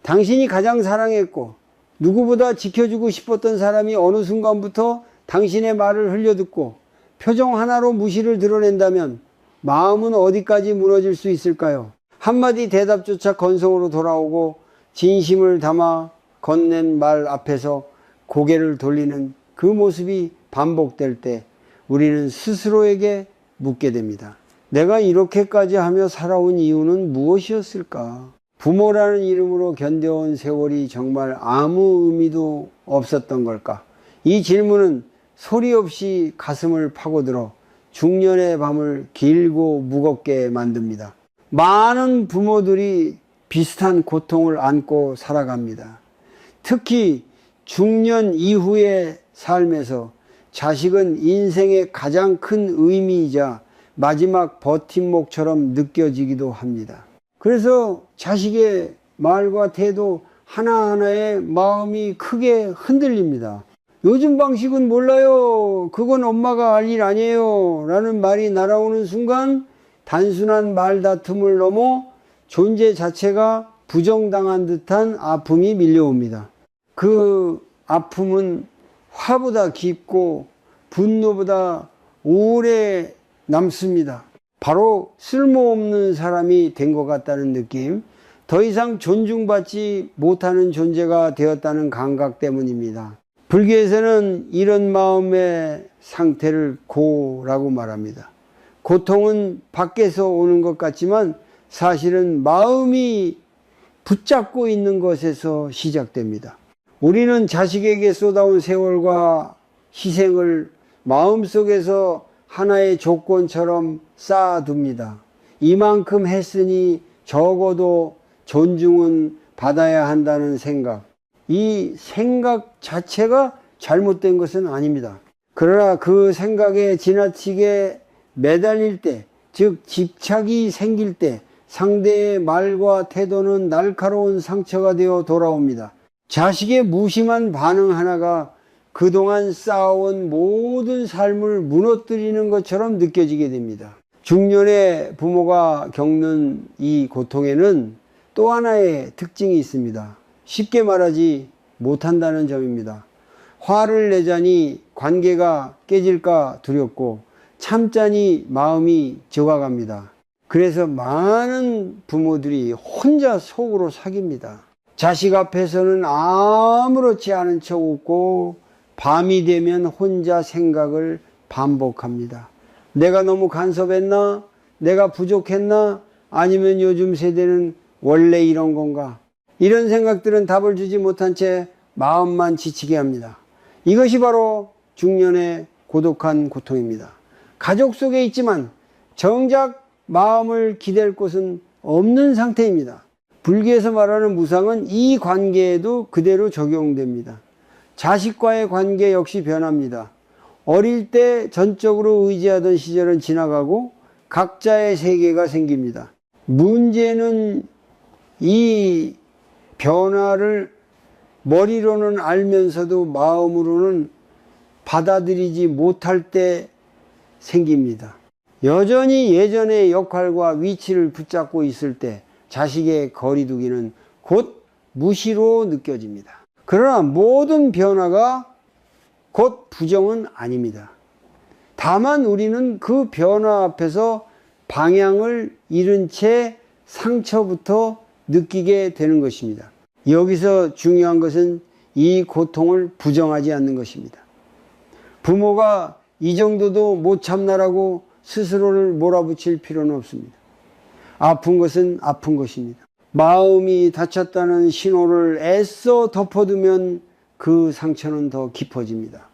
당신이 가장 사랑했고 누구보다 지켜주고 싶었던 사람이 어느 순간부터 당신의 말을 흘려듣고 표정 하나로 무시를 드러낸다면 마음은 어디까지 무너질 수 있을까요? 한마디 대답조차 건성으로 돌아오고 진심을 담아 건넨 말 앞에서 고개를 돌리는 그 모습이 반복될 때 우리는 스스로에게 묻게 됩니다. 내가 이렇게까지 하며 살아온 이유는 무엇이었을까? 부모라는 이름으로 견뎌온 세월이 정말 아무 의미도 없었던 걸까? 이 질문은 소리 없이 가슴을 파고들어 중년의 밤을 길고 무겁게 만듭니다. 많은 부모들이 비슷한 고통을 안고 살아갑니다. 특히 중년 이후의 삶에서 자식은 인생의 가장 큰 의미이자 마지막 버팀목처럼 느껴지기도 합니다. 그래서 자식의 말과 태도 하나하나에 마음이 크게 흔들립니다. 요즘 방식은 몰라요. 그건 엄마가 알 일 아니에요. 라는 말이 날아오는 순간 단순한 말다툼을 넘어 존재 자체가 부정당한 듯한 아픔이 밀려옵니다. 그 아픔은 화보다 깊고 분노보다 오래 남습니다. 바로 쓸모없는 사람이 된 것 같다는 느낌, 더 이상 존중받지 못하는 존재가 되었다는 감각 때문입니다. 불교에서는 이런 마음의 상태를 고라고 말합니다. 고통은 밖에서 오는 것 같지만 사실은 마음이 붙잡고 있는 것에서 시작됩니다. 우리는 자식에게 쏟아온 세월과 희생을 마음속에서 하나의 조건처럼 쌓아둡니다. 이만큼 했으니 적어도 존중은 받아야 한다는 생각. 이 생각 자체가 잘못된 것은 아닙니다. 그러나 그 생각에 지나치게 매달릴 때, 즉 집착이 생길 때 상대의 말과 태도는 날카로운 상처가 되어 돌아옵니다. 자식의 무심한 반응 하나가 그동안 쌓아온 모든 삶을 무너뜨리는 것처럼 느껴지게 됩니다. 중년의 부모가 겪는 이 고통에는 또 하나의 특징이 있습니다. 쉽게 말하지 못한다는 점입니다. 화를 내자니 관계가 깨질까 두렵고 참자니 마음이 적어갑니다. 그래서 많은 부모들이 혼자 속으로 사깁니다. 자식 앞에서는 아무렇지 않은 척 웃고 밤이 되면 혼자 생각을 반복합니다. 내가 너무 간섭했나? 내가 부족했나? 아니면 요즘 세대는 원래 이런 건가? 이런 생각들은 답을 주지 못한 채 마음만 지치게 합니다. 이것이 바로 중년의 고독한 고통입니다. 가족 속에 있지만 정작 마음을 기댈 곳은 없는 상태입니다. 불교에서 말하는 무상은 이 관계에도 그대로 적용됩니다. 자식과의 관계 역시 변합니다. 어릴 때 전적으로 의지하던 시절은 지나가고 각자의 세계가 생깁니다. 문제는 이 변화를 머리로는 알면서도 마음으로는 받아들이지 못할 때 생깁니다. 여전히 예전의 역할과 위치를 붙잡고 있을 때 자식의 거리두기는 곧 무시로 느껴집니다. 그러나 모든 변화가 곧 부정은 아닙니다. 다만 우리는 그 변화 앞에서 방향을 잃은 채 상처부터 느끼게 되는 것입니다. 여기서 중요한 것은 이 고통을 부정하지 않는 것입니다. 부모가 이 정도도 못 참나라고 스스로를 몰아붙일 필요는 없습니다. 아픈 것은 아픈 것입니다. 마음이 다쳤다는 신호를 애써 덮어두면 그 상처는 더 깊어집니다.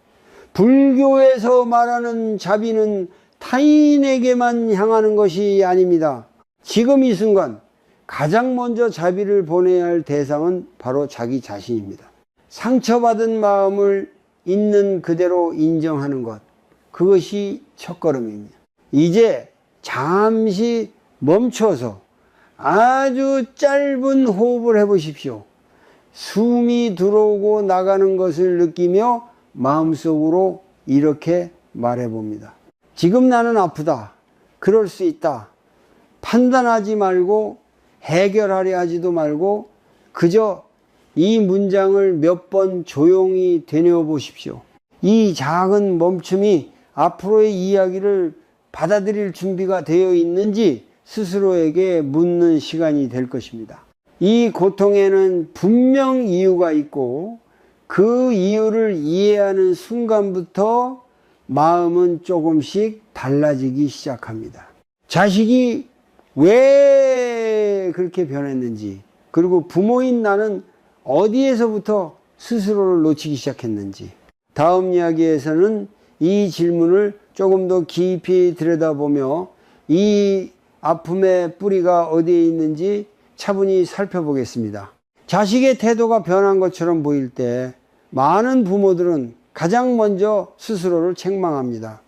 불교에서 말하는 자비는 타인에게만 향하는 것이 아닙니다. 지금 이 순간 가장 먼저 자비를 보내야 할 대상은 바로 자기 자신입니다. 상처받은 마음을 있는 그대로 인정하는 것, 그것이 첫걸음입니다. 이제 잠시 멈춰서 아주 짧은 호흡을 해보십시오. 숨이 들어오고 나가는 것을 느끼며 마음속으로 이렇게 말해봅니다. 지금 나는 아프다. 그럴 수 있다. 판단하지 말고 해결하려 하지도 말고 그저 이 문장을 몇 번 조용히 되뇌어 보십시오. 이 작은 멈춤이 앞으로의 이야기를 받아들일 준비가 되어 있는지 스스로에게 묻는 시간이 될 것입니다. 이 고통에는 분명 이유가 있고 그 이유를 이해하는 순간부터 마음은 조금씩 달라지기 시작합니다. 자식이 왜 그렇게 변했는지, 그리고 부모인 나는 어디에서부터 스스로를 놓치기 시작했는지, 다음 이야기에서는 이 질문을 조금 더 깊이 들여다보며 이 아픔의 뿌리가 어디에 있는지 차분히 살펴보겠습니다. 자식의 태도가 변한 것처럼 보일 때 많은 부모들은 가장 먼저 스스로를 책망합니다.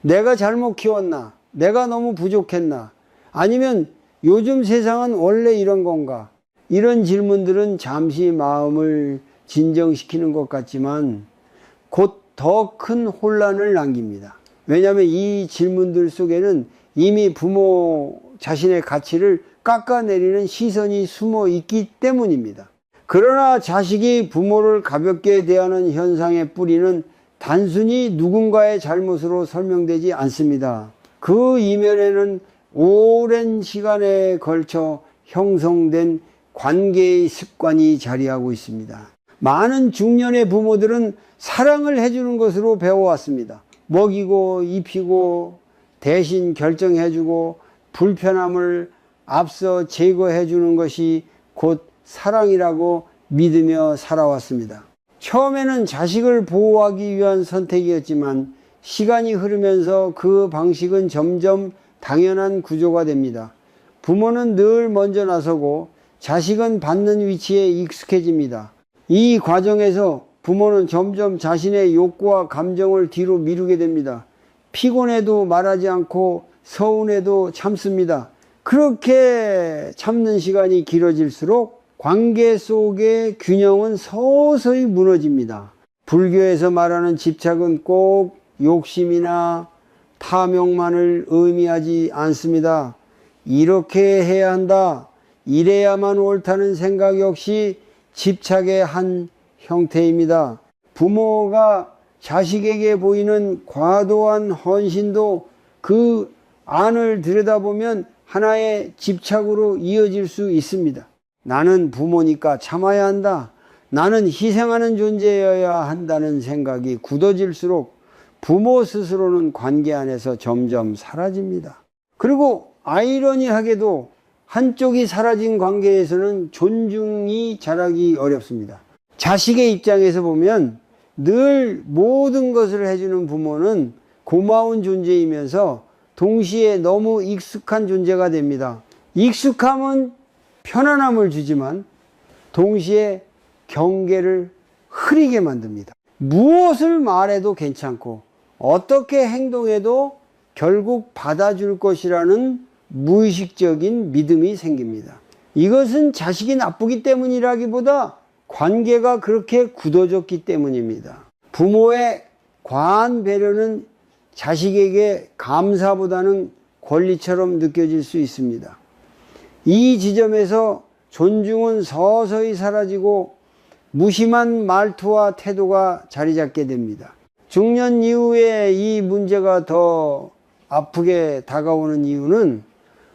내가 잘못 키웠나? 내가 너무 부족했나? 아니면 요즘 세상은 원래 이런 건가? 이런 질문들은 잠시 마음을 진정시키는 것 같지만 곧 더 큰 혼란을 남깁니다. 왜냐하면 이 질문들 속에는 이미 부모 자신의 가치를 깎아내리는 시선이 숨어 있기 때문입니다. 그러나 자식이 부모를 가볍게 대하는 현상의 뿌리는 단순히 누군가의 잘못으로 설명되지 않습니다. 그 이면에는 오랜 시간에 걸쳐 형성된 관계의 습관이 자리하고 있습니다. 많은 중년의 부모들은 사랑을 해주는 것으로 배워왔습니다. 먹이고 입히고 대신 결정해주고 불편함을 앞서 제거해주는 것이 곧 사랑이라고 믿으며 살아왔습니다. 처음에는 자식을 보호하기 위한 선택이었지만 시간이 흐르면서 그 방식은 점점 당연한 구조가 됩니다. 부모는 늘 먼저 나서고 자식은 받는 위치에 익숙해집니다. 이 과정에서 부모는 점점 자신의 욕구와 감정을 뒤로 미루게 됩니다. 피곤해도 말하지 않고 서운해도 참습니다. 그렇게 참는 시간이 길어질수록 관계 속의 균형은 서서히 무너집니다. 불교에서 말하는 집착은 꼭 욕심이나 탐욕만을 의미하지 않습니다. 이렇게 해야 한다, 이래야만 옳다는 생각 역시 집착의 한 형태입니다. 부모가 자식에게 보이는 과도한 헌신도 그 안을 들여다보면 하나의 집착으로 이어질 수 있습니다. 나는 부모니까 참아야 한다, 나는 희생하는 존재여야 한다는 생각이 굳어질수록 부모 스스로는 관계 안에서 점점 사라집니다. 그리고 아이러니하게도 한쪽이 사라진 관계에서는 존중이 자라기 어렵습니다. 자식의 입장에서 보면 늘 모든 것을 해주는 부모는 고마운 존재이면서 동시에 너무 익숙한 존재가 됩니다. 익숙함은 편안함을 주지만 동시에 경계를 흐리게 만듭니다. 무엇을 말해도 괜찮고 어떻게 행동해도 결국 받아줄 것이라는 무의식적인 믿음이 생깁니다. 이것은 자식이 나쁘기 때문이라기보다 관계가 그렇게 굳어졌기 때문입니다. 부모의 과한 배려는 자식에게 감사보다는 권리처럼 느껴질 수 있습니다. 이 지점에서 존중은 서서히 사라지고 무심한 말투와 태도가 자리 잡게 됩니다. 중년 이후에 이 문제가 더 아프게 다가오는 이유는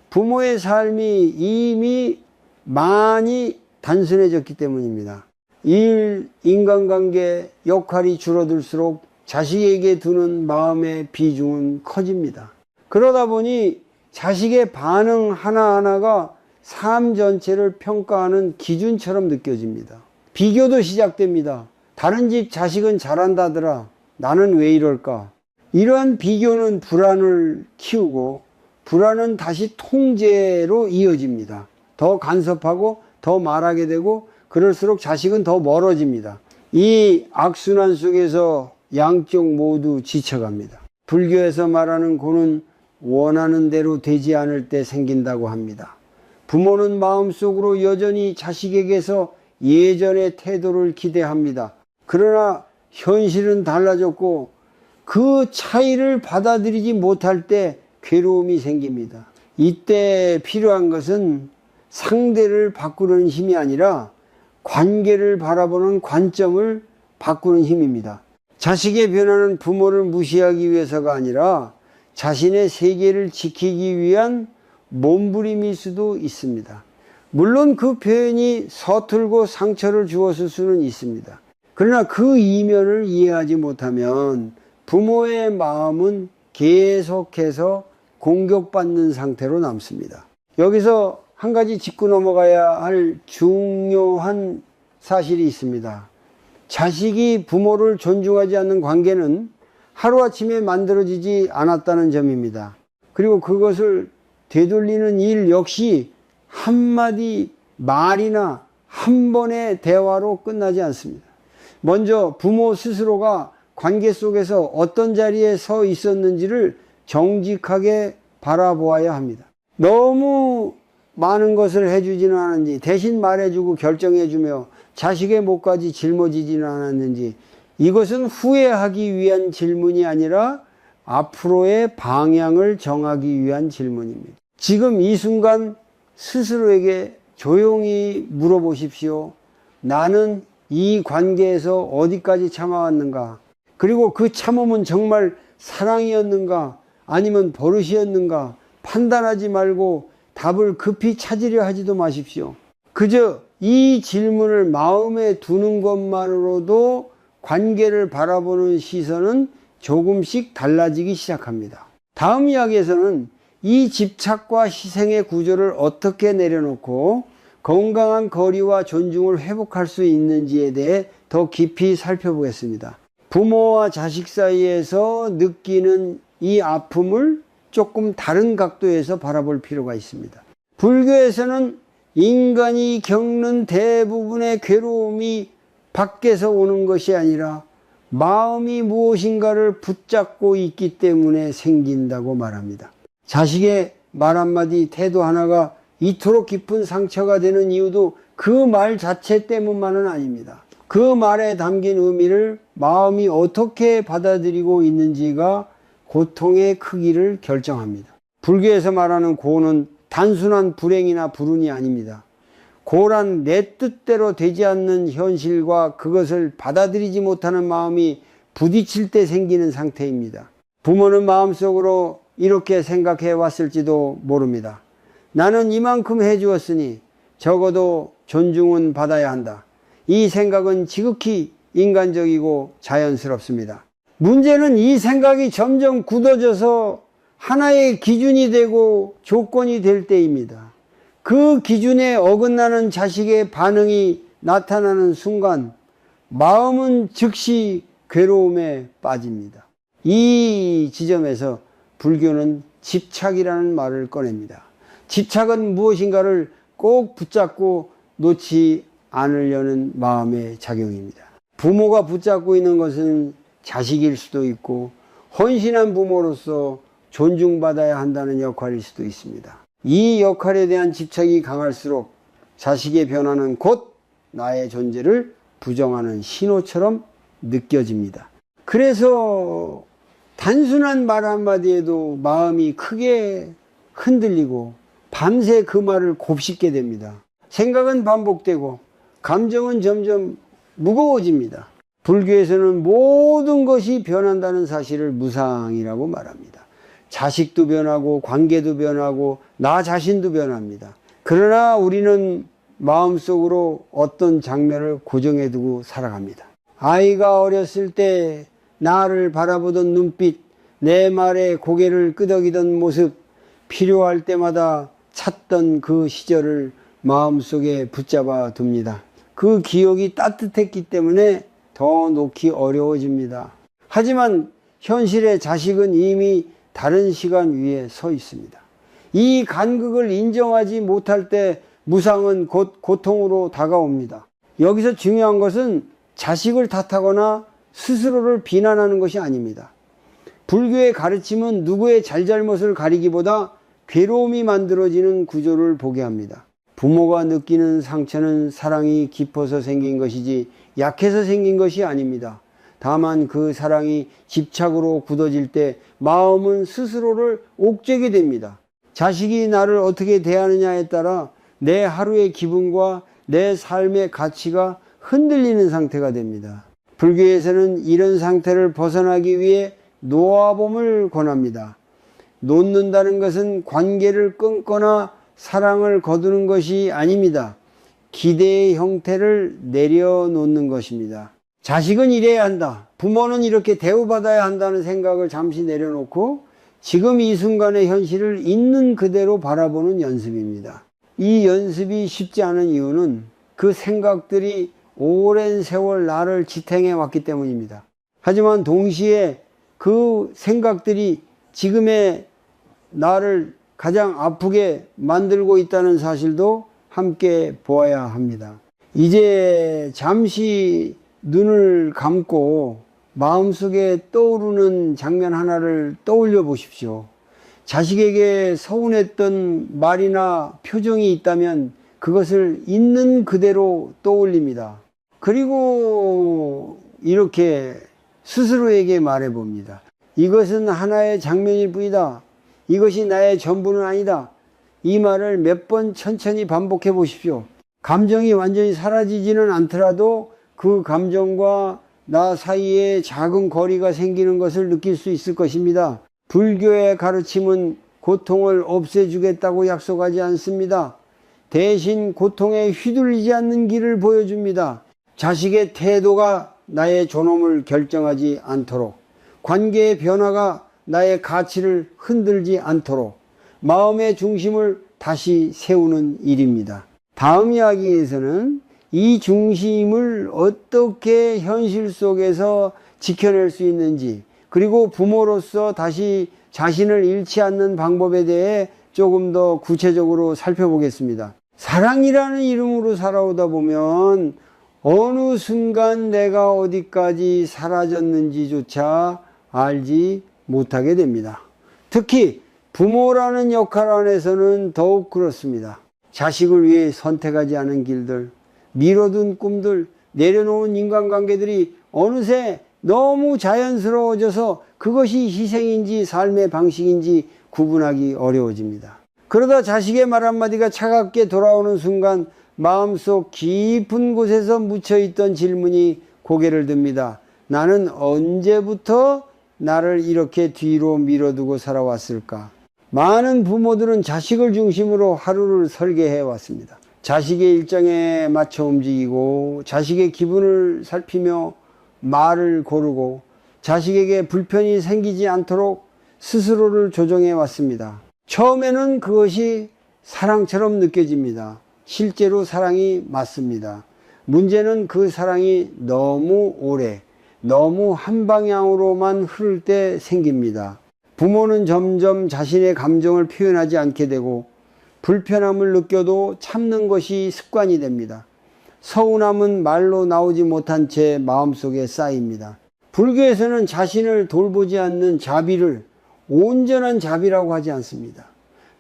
부모의 삶이 이미 많이 단순해졌기 때문입니다. 일, 인간관계, 역할이 줄어들수록 자식에게 두는 마음의 비중은 커집니다. 그러다 보니 자식의 반응 하나하나가 삶 전체를 평가하는 기준처럼 느껴집니다. 비교도 시작됩니다. 다른 집 자식은 잘한다더라, 나는 왜 이럴까? 이러한 비교는 불안을 키우고 불안은 다시 통제로 이어집니다. 더 간섭하고 더 말하게 되고 그럴수록 자식은 더 멀어집니다. 이 악순환 속에서 양쪽 모두 지쳐갑니다. 불교에서 말하는 고는 원하는 대로 되지 않을 때 생긴다고 합니다. 부모는 마음속으로 여전히 자식에게서 예전의 태도를 기대합니다. 그러나 현실은 달라졌고 그 차이를 받아들이지 못할 때 괴로움이 생깁니다. 이때 필요한 것은 상대를 바꾸려는 힘이 아니라 관계를 바라보는 관점을 바꾸는 힘입니다. 자식의 변화는 부모를 무시하기 위해서가 아니라 자신의 세계를 지키기 위한 몸부림일 수도 있습니다. 물론 그 표현이 서툴고 상처를 주었을 수는 있습니다. 그러나 그 이면을 이해하지 못하면 부모의 마음은 계속해서 공격받는 상태로 남습니다. 여기서 한 가지 짚고 넘어가야 할 중요한 사실이 있습니다. 자식이 부모를 존중하지 않는 관계는 하루아침에 만들어지지 않았다는 점입니다. 그리고 그것을 되돌리는 일 역시 한마디 말이나 한 번의 대화로 끝나지 않습니다. 먼저 부모 스스로가 관계 속에서 어떤 자리에 서 있었는지를 정직하게 바라보아야 합니다. 너무 많은 것을 해주지는 않았는지, 대신 말해주고 결정해주며 자식의 목까지 짊어지지는 않았는지, 이것은 후회하기 위한 질문이 아니라 앞으로의 방향을 정하기 위한 질문입니다. 지금 이 순간 스스로에게 조용히 물어보십시오. 나는 이 관계에서 어디까지 참아왔는가? 그리고 그 참음은 정말 사랑이었는가? 아니면 버릇이었는가? 판단하지 말고 답을 급히 찾으려 하지도 마십시오. 그저 이 질문을 마음에 두는 것만으로도 관계를 바라보는 시선은 조금씩 달라지기 시작합니다. 다음 이야기에서는 이 집착과 희생의 구조를 어떻게 내려놓고 건강한 거리와 존중을 회복할 수 있는지에 대해 더 깊이 살펴보겠습니다. 부모와 자식 사이에서 느끼는 이 아픔을 조금 다른 각도에서 바라볼 필요가 있습니다. 불교에서는 인간이 겪는 대부분의 괴로움이 밖에서 오는 것이 아니라 마음이 무엇인가를 붙잡고 있기 때문에 생긴다고 말합니다. 자식의 말 한마디, 태도 하나가 이토록 깊은 상처가 되는 이유도 그 말 자체 때문만은 아닙니다. 그 말에 담긴 의미를 마음이 어떻게 받아들이고 있는지가 고통의 크기를 결정합니다. 불교에서 말하는 고는 단순한 불행이나 불운이 아닙니다. 고란 내 뜻대로 되지 않는 현실과 그것을 받아들이지 못하는 마음이 부딪힐 때 생기는 상태입니다. 부모는 마음속으로 이렇게 생각해 왔을지도 모릅니다. 나는 이만큼 해주었으니 적어도 존중은 받아야 한다. 이 생각은 지극히 인간적이고 자연스럽습니다. 문제는 이 생각이 점점 굳어져서 하나의 기준이 되고 조건이 될 때입니다. 그 기준에 어긋나는 자식의 반응이 나타나는 순간 마음은 즉시 괴로움에 빠집니다. 이 지점에서 불교는 집착이라는 말을 꺼냅니다. 집착은 무엇인가를 꼭 붙잡고 놓지 않으려는 마음의 작용입니다. 부모가 붙잡고 있는 것은 자식일 수도 있고 헌신한 부모로서 존중받아야 한다는 역할일 수도 있습니다. 이 역할에 대한 집착이 강할수록 자식의 변화는 곧 나의 존재를 부정하는 신호처럼 느껴집니다. 그래서 단순한 말 한마디에도 마음이 크게 흔들리고 밤새 그 말을 곱씹게 됩니다. 생각은 반복되고 감정은 점점 무거워집니다. 불교에서는 모든 것이 변한다는 사실을 무상이라고 말합니다. 자식도 변하고 관계도 변하고 나 자신도 변합니다. 그러나 우리는 마음속으로 어떤 장면을 고정해 두고 살아갑니다. 아이가 어렸을 때 나를 바라보던 눈빛, 내 말에 고개를 끄덕이던 모습, 필요할 때마다 찾던 그 시절을 마음속에 붙잡아 둡니다. 그 기억이 따뜻했기 때문에 더 놓기 어려워집니다. 하지만 현실의 자식은 이미 다른 시간 위에 서 있습니다. 이 간극을 인정하지 못할 때 무상은 곧 고통으로 다가옵니다. 여기서 중요한 것은 자식을 탓하거나 스스로를 비난하는 것이 아닙니다. 불교의 가르침은 누구의 잘잘못을 가리기보다 괴로움이 만들어지는 구조를 보게 합니다. 부모가 느끼는 상처는 사랑이 깊어서 생긴 것이지 약해서 생긴 것이 아닙니다. 다만 그 사랑이 집착으로 굳어질 때 마음은 스스로를 옥죄게 됩니다. 자식이 나를 어떻게 대하느냐에 따라 내 하루의 기분과 내 삶의 가치가 흔들리는 상태가 됩니다. 불교에서는 이런 상태를 벗어나기 위해 놓아봄을 권합니다. 놓는다는 것은 관계를 끊거나 사랑을 거두는 것이 아닙니다. 기대의 형태를 내려놓는 것입니다. 자식은 이래야 한다, 부모는 이렇게 대우받아야 한다는 생각을 잠시 내려놓고 지금 이 순간의 현실을 있는 그대로 바라보는 연습입니다. 이 연습이 쉽지 않은 이유는 그 생각들이 오랜 세월 나를 지탱해 왔기 때문입니다. 하지만 동시에 그 생각들이 지금의 나를 가장 아프게 만들고 있다는 사실도 함께 보아야 합니다. 이제 잠시 눈을 감고 마음속에 떠오르는 장면 하나를 떠올려 보십시오. 자식에게 서운했던 말이나 표정이 있다면 그것을 있는 그대로 떠올립니다. 그리고 이렇게 스스로에게 말해 봅니다. 이것은 하나의 장면일 뿐이다. 이것이 나의 전부는 아니다. 이 말을 몇 번 천천히 반복해 보십시오. 감정이 완전히 사라지지는 않더라도 그 감정과 나 사이에 작은 거리가 생기는 것을 느낄 수 있을 것입니다. 불교의 가르침은 고통을 없애주겠다고 약속하지 않습니다. 대신 고통에 휘둘리지 않는 길을 보여줍니다. 자식의 태도가 나의 존엄을 결정하지 않도록, 관계의 변화가 나의 가치를 흔들지 않도록 마음의 중심을 다시 세우는 일입니다. 다음 이야기에서는 이 중심을 어떻게 현실 속에서 지켜낼 수 있는지, 그리고 부모로서 다시 자신을 잃지 않는 방법에 대해 조금 더 구체적으로 살펴보겠습니다. 사랑이라는 이름으로 살아오다 보면 어느 순간 내가 어디까지 사라졌는지조차 알지 못하게 됩니다. 특히 부모라는 역할 안에서는 더욱 그렇습니다. 자식을 위해 선택하지 않은 길들, 미뤄둔 꿈들, 내려놓은 인간관계들이 어느새 너무 자연스러워져서 그것이 희생인지 삶의 방식인지 구분하기 어려워집니다. 그러다 자식의 말 한마디가 차갑게 돌아오는 순간 마음속 깊은 곳에서 묻혀있던 질문이 고개를 듭니다. 나는 언제부터 나를 이렇게 뒤로 밀어두고 살아왔을까? 많은 부모들은 자식을 중심으로 하루를 설계해 왔습니다. 자식의 일정에 맞춰 움직이고, 자식의 기분을 살피며 말을 고르고, 자식에게 불편이 생기지 않도록 스스로를 조정해 왔습니다. 처음에는 그것이 사랑처럼 느껴집니다. 실제로 사랑이 맞습니다. 문제는 그 사랑이 너무 오래, 너무 한 방향으로만 흐를 때 생깁니다. 부모는 점점 자신의 감정을 표현하지 않게 되고, 불편함을 느껴도 참는 것이 습관이 됩니다. 서운함은 말로 나오지 못한 채 마음속에 쌓입니다. 불교에서는 자신을 돌보지 않는 자비를 온전한 자비라고 하지 않습니다.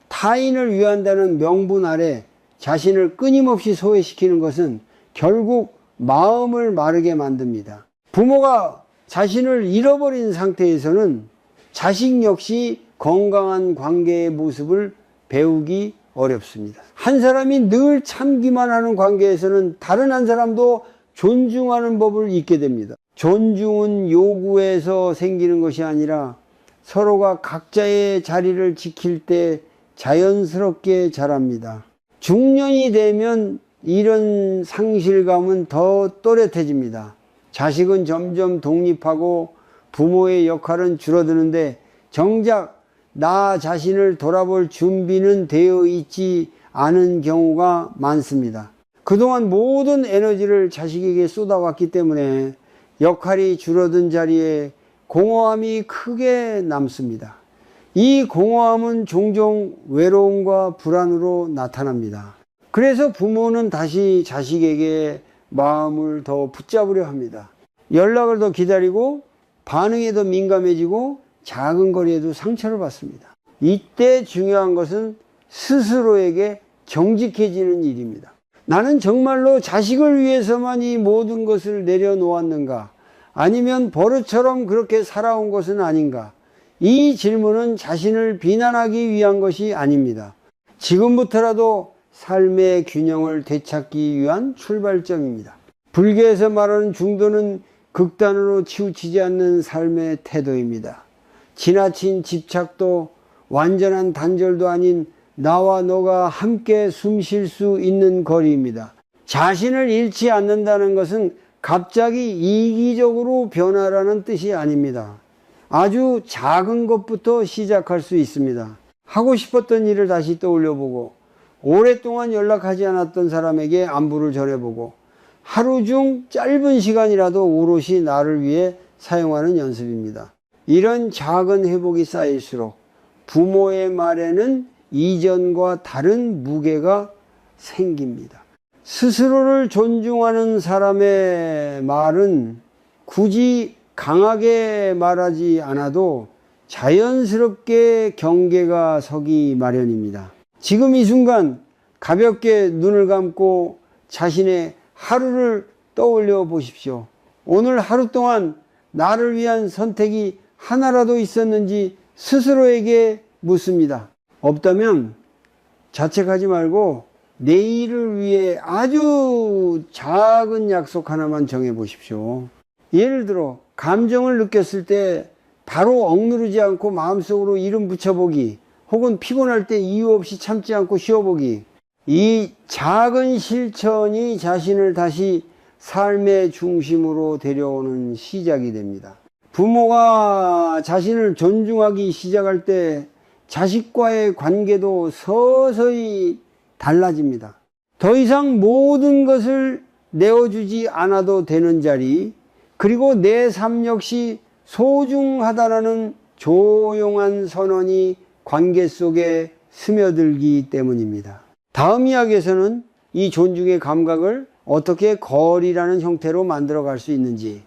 타인을 위한다는 명분 아래 자신을 끊임없이 소외시키는 것은 결국 마음을 마르게 만듭니다. 부모가 자신을 잃어버린 상태에서는 자식 역시 건강한 관계의 모습을 배우기 어렵습니다. 한 사람이 늘 참기만 하는 관계에서는 다른 한 사람도 존중하는 법을 잊게 됩니다. 존중은 요구에서 생기는 것이 아니라 서로가 각자의 자리를 지킬 때 자연스럽게 자랍니다. 중년이 되면 이런 상실감은 더 또렷해집니다. 자식은 점점 독립하고 부모의 역할은 줄어드는데 정작 나 자신을 돌아볼 준비는 되어 있지 않은 경우가 많습니다. 그동안 모든 에너지를 자식에게 쏟아왔기 때문에 역할이 줄어든 자리에 공허함이 크게 남습니다. 이 공허함은 종종 외로움과 불안으로 나타납니다. 그래서 부모는 다시 자식에게 마음을 더 붙잡으려 합니다. 연락을 더 기다리고 반응에 더 민감해지고 작은 거리에도 상처를 받습니다. 이때 중요한 것은 스스로에게 정직해지는 일입니다. 나는 정말로 자식을 위해서만 이 모든 것을 내려놓았는가? 아니면 버릇처럼 그렇게 살아온 것은 아닌가? 이 질문은 자신을 비난하기 위한 것이 아닙니다. 지금부터라도 삶의 균형을 되찾기 위한 출발점입니다. 불교에서 말하는 중도는 극단으로 치우치지 않는 삶의 태도입니다. 지나친 집착도 완전한 단절도 아닌 나와 너가 함께 숨 쉴 수 있는 거리입니다. 자신을 잃지 않는다는 것은 갑자기 이기적으로 변화라는 뜻이 아닙니다. 아주 작은 것부터 시작할 수 있습니다. 하고 싶었던 일을 다시 떠올려보고, 오랫동안 연락하지 않았던 사람에게 안부를 전해보고, 하루 중 짧은 시간이라도 오롯이 나를 위해 사용하는 연습입니다. 이런 작은 회복이 쌓일수록 부모의 말에는 이전과 다른 무게가 생깁니다. 스스로를 존중하는 사람의 말은 굳이 강하게 말하지 않아도 자연스럽게 경계가 서기 마련입니다. 지금 이 순간 가볍게 눈을 감고 자신의 하루를 떠올려 보십시오. 오늘 하루 동안 나를 위한 선택이 하나라도 있었는지 스스로에게 묻습니다. 없다면 자책하지 말고 내일을 위해 아주 작은 약속 하나만 정해 보십시오. 예를 들어 감정을 느꼈을 때 바로 억누르지 않고 마음속으로 이름 붙여보기, 혹은 피곤할 때 이유 없이 참지 않고 쉬어보기. 이 작은 실천이 자신을 다시 삶의 중심으로 데려오는 시작이 됩니다. 부모가 자신을 존중하기 시작할 때 자식과의 관계도 서서히 달라집니다. 더 이상 모든 것을 내어주지 않아도 되는 자리, 그리고 내 삶 역시 소중하다라는 조용한 선언이 관계 속에 스며들기 때문입니다. 다음 이야기에서는 이 존중의 감각을 어떻게 거리라는 형태로 만들어 갈 수 있는지,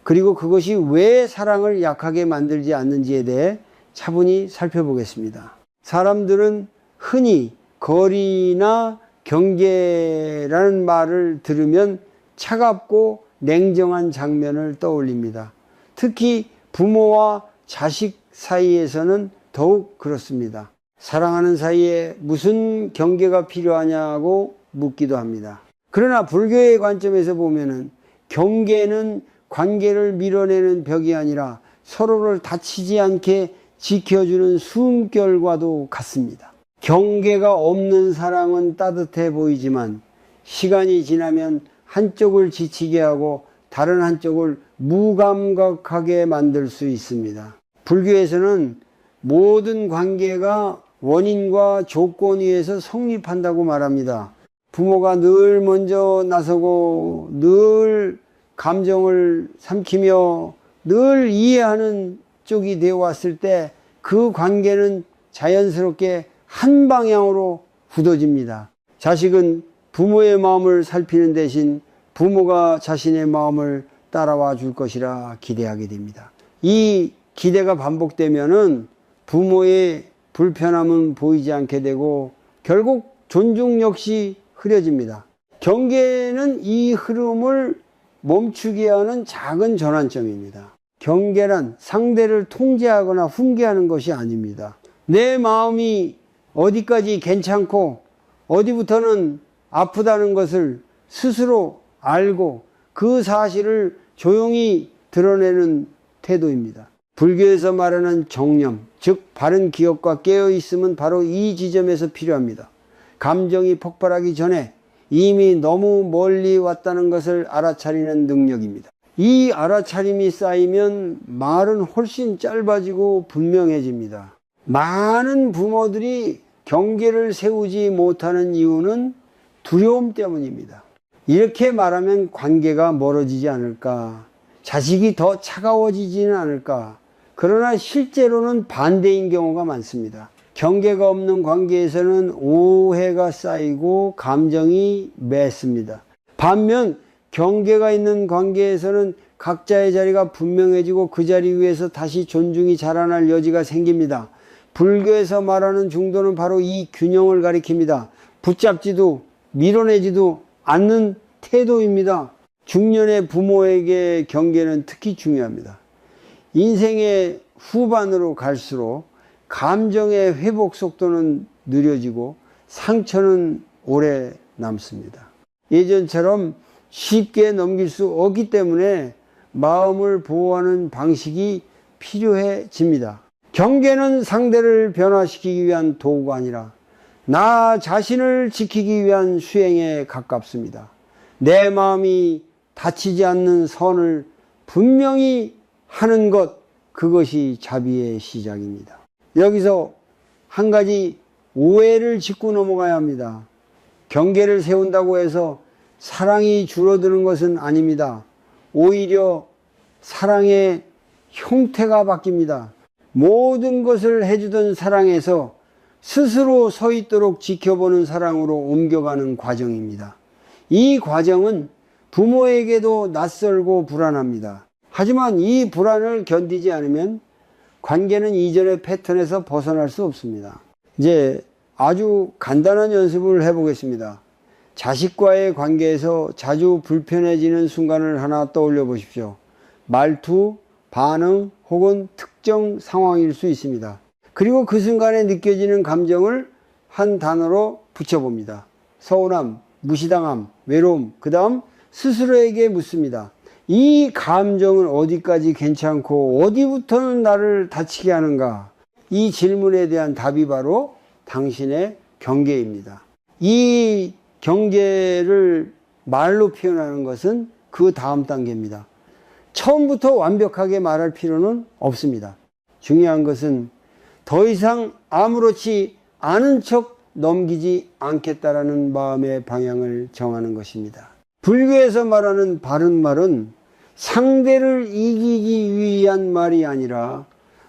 그리고 그것이 왜 사랑을 약하게 만들지 않는지에 대해 차분히 살펴보겠습니다. 사람들은 흔히 거리나 경계라는 말을 들으면 차갑고 냉정한 장면을 떠올립니다. 특히 부모와 자식 사이에서는 더욱 그렇습니다. 사랑하는 사이에 무슨 경계가 필요하냐고 묻기도 합니다. 그러나 불교의 관점에서 보면은 경계는 관계를 밀어내는 벽이 아니라 서로를 다치지 않게 지켜주는 숨결과도 같습니다. 경계가 없는 사랑은 따뜻해 보이지만 시간이 지나면 한쪽을 지치게 하고 다른 한쪽을 무감각하게 만들 수 있습니다. 불교에서는 모든 관계가 원인과 조건 위에서 성립한다고 말합니다. 부모가 늘 먼저 나서고 늘 감정을 삼키며 늘 이해하는 쪽이 되어 왔을 때 그 관계는 자연스럽게 한 방향으로 굳어집니다. 자식은 부모의 마음을 살피는 대신 부모가 자신의 마음을 따라와 줄 것이라 기대하게 됩니다. 이 기대가 반복되면은 부모의 불편함은 보이지 않게 되고 결국 존중 역시 흐려집니다. 경계는 이 흐름을 멈추게 하는 작은 전환점입니다. 경계란 상대를 통제하거나 훈계하는 것이 아닙니다. 내 마음이 어디까지 괜찮고 어디부터는 아프다는 것을 스스로 알고 그 사실을 조용히 드러내는 태도입니다. 불교에서 말하는 정념, 즉 바른 기억과 깨어있음은 바로 이 지점에서 필요합니다. 감정이 폭발하기 전에 이미 너무 멀리 왔다는 것을 알아차리는 능력입니다. 이 알아차림이 쌓이면 말은 훨씬 짧아지고 분명해집니다. 많은 부모들이 경계를 세우지 못하는 이유는 두려움 때문입니다. 이렇게 말하면 관계가 멀어지지 않을까, 자식이 더 차가워지지는 않을까. 그러나 실제로는 반대인 경우가 많습니다. 경계가 없는 관계에서는 오해가 쌓이고 감정이 맺습니다. 반면 경계가 있는 관계에서는 각자의 자리가 분명해지고 그 자리 위에서 다시 존중이 자라날 여지가 생깁니다. 불교에서 말하는 중도는 바로 이 균형을 가리킵니다. 붙잡지도 밀어내지도 않는 태도입니다. 중년의 부모에게 경계는 특히 중요합니다. 인생의 후반으로 갈수록 감정의 회복 속도는 느려지고 상처는 오래 남습니다. 예전처럼 쉽게 넘길 수 없기 때문에 마음을 보호하는 방식이 필요해집니다. 경계는 상대를 변화시키기 위한 도구가 아니라 나 자신을 지키기 위한 수행에 가깝습니다. 내 마음이 다치지 않는 선을 분명히 하는 것, 그것이 자비의 시작입니다. 여기서 한 가지 오해를 짚고 넘어가야 합니다. 경계를 세운다고 해서 사랑이 줄어드는 것은 아닙니다. 오히려 사랑의 형태가 바뀝니다. 모든 것을 해주던 사랑에서 스스로 서 있도록 지켜보는 사랑으로 옮겨가는 과정입니다. 이 과정은 부모에게도 낯설고 불안합니다. 하지만 이 불안을 견디지 않으면 관계는 이전의 패턴에서 벗어날 수 없습니다. 이제 아주 간단한 연습을 해보겠습니다. 자식과의 관계에서 자주 불편해지는 순간을 하나 떠올려 보십시오. 말투, 반응 혹은 특정 상황일 수 있습니다. 그리고 그 순간에 느껴지는 감정을 한 단어로 붙여봅니다. 서운함, 무시당함, 외로움, 그 다음 스스로에게 묻습니다. 이 감정은 어디까지 괜찮고 어디부터는 나를 다치게 하는가? 이 질문에 대한 답이 바로 당신의 경계입니다. 이 경계를 말로 표현하는 것은 그 다음 단계입니다. 처음부터 완벽하게 말할 필요는 없습니다. 중요한 것은 더 이상 아무렇지 않은 척 넘기지 않겠다라는 마음의 방향을 정하는 것입니다. 불교에서 말하는 바른 말은 상대를 이기기 위한 말이 아니라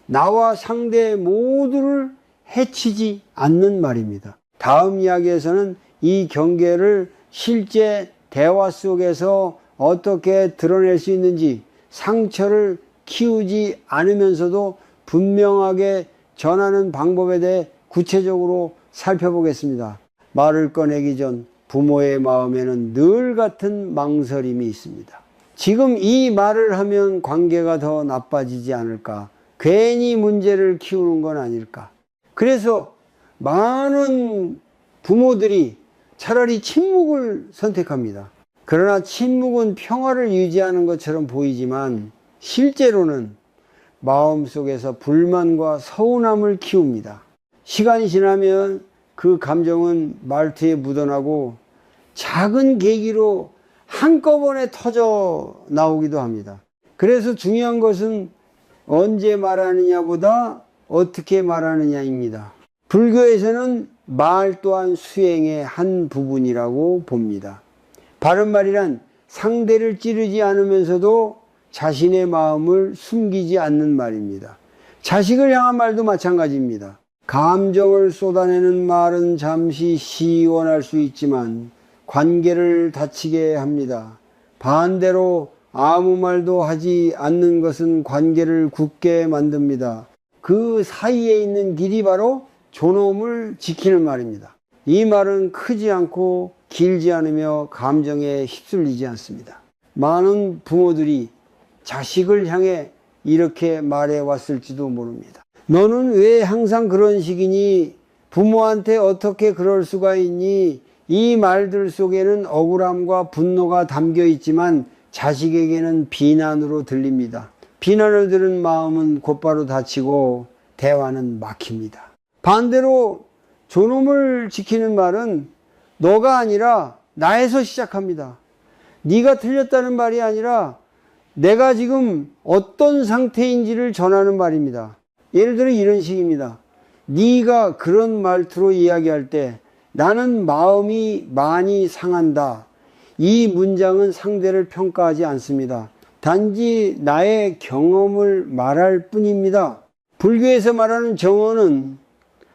나와 상대 모두를 해치지 않는 말입니다. 다음 이야기에서는 이 경계를 실제 대화 속에서 어떻게 드러낼 수 있는지, 상처를 키우지 않으면서도 분명하게 전하는 방법에 대해 구체적으로 살펴보겠습니다. 말을 꺼내기 전 부모의 마음에는 늘 같은 망설임이 있습니다. 지금 이 말을 하면 관계가 더 나빠지지 않을까? 괜히 문제를 키우는 건 아닐까? 그래서 많은 부모들이 차라리 침묵을 선택합니다. 그러나 침묵은 평화를 유지하는 것처럼 보이지만 실제로는 마음속에서 불만과 서운함을 키웁니다. 시간이 지나면 그 감정은 말투에 묻어나고 작은 계기로 한꺼번에 터져 나오기도 합니다. 그래서 중요한 것은 언제 말하느냐보다 어떻게 말하느냐입니다. 불교에서는 말 또한 수행의 한 부분이라고 봅니다. 바른말이란 상대를 찌르지 않으면서도 자신의 마음을 숨기지 않는 말입니다. 자식을 향한 말도 마찬가지입니다. 감정을 쏟아내는 말은 잠시 시원할 수 있지만 관계를 다치게 합니다. 반대로 아무 말도 하지 않는 것은 관계를 굳게 만듭니다. 그 사이에 있는 길이 바로 존엄을 지키는 말입니다. 이 말은 크지 않고 길지 않으며 감정에 휩쓸리지 않습니다. 많은 부모들이 자식을 향해 이렇게 말해 왔을지도 모릅니다. 너는 왜 항상 그런 식이니? 부모한테 어떻게 그럴 수가 있니? 이 말들 속에는 억울함과 분노가 담겨 있지만 자식에게는 비난으로 들립니다. 비난을 들은 마음은 곧바로 다치고 대화는 막힙니다. 반대로 존엄을 지키는 말은 너가 아니라 나에서 시작합니다. 네가 틀렸다는 말이 아니라 내가 지금 어떤 상태인지를 전하는 말입니다. 예를 들어 이런 식입니다. 네가 그런 말투로 이야기할 때 나는 마음이 많이 상한다. 이 문장은 상대를 평가하지 않습니다. 단지 나의 경험을 말할 뿐입니다. 불교에서 말하는 정언은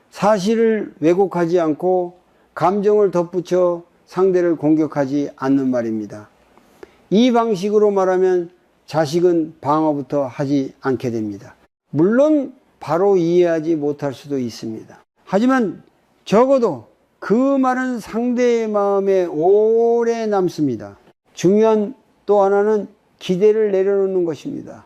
사실을 왜곡하지 않고 감정을 덧붙여 상대를 공격하지 않는 말입니다. 이 방식으로 말하면 자식은 방어부터 하지 않게 됩니다. 물론 바로 이해하지 못할 수도 있습니다. 하지만 적어도 그 말은 상대의 마음에 오래 남습니다. 중요한 또 하나는 기대를 내려놓는 것입니다.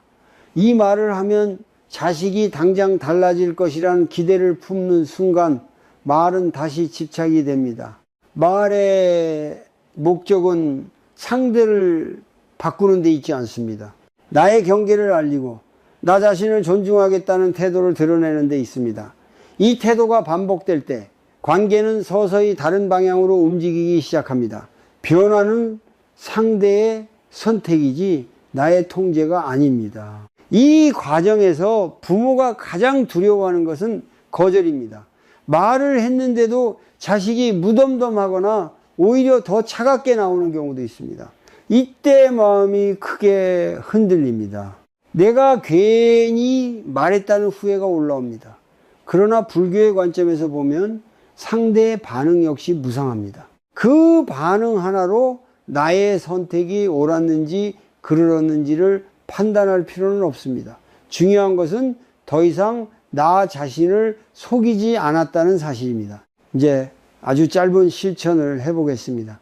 이 말을 하면 자식이 당장 달라질 것이라는 기대를 품는 순간 말은 다시 집착이 됩니다. 말의 목적은 상대를 바꾸는 데 있지 않습니다. 나의 경계를 알리고 나 자신을 존중하겠다는 태도를 드러내는 데 있습니다. 이 태도가 반복될 때 관계는 서서히 다른 방향으로 움직이기 시작합니다. 변화는 상대의 선택이지 나의 통제가 아닙니다. 이 과정에서 부모가 가장 두려워하는 것은 거절입니다. 말을 했는데도 자식이 무덤덤하거나 오히려 더 차갑게 나오는 경우도 있습니다. 이때 마음이 크게 흔들립니다. 내가 괜히 말했다는 후회가 올라옵니다. 그러나 불교의 관점에서 보면 상대의 반응 역시 무상합니다. 그 반응 하나로 나의 선택이 옳았는지 그르렀는지를 판단할 필요는 없습니다. 중요한 것은 더 이상 나 자신을 속이지 않았다는 사실입니다. 이제 아주 짧은 실천을 해보겠습니다.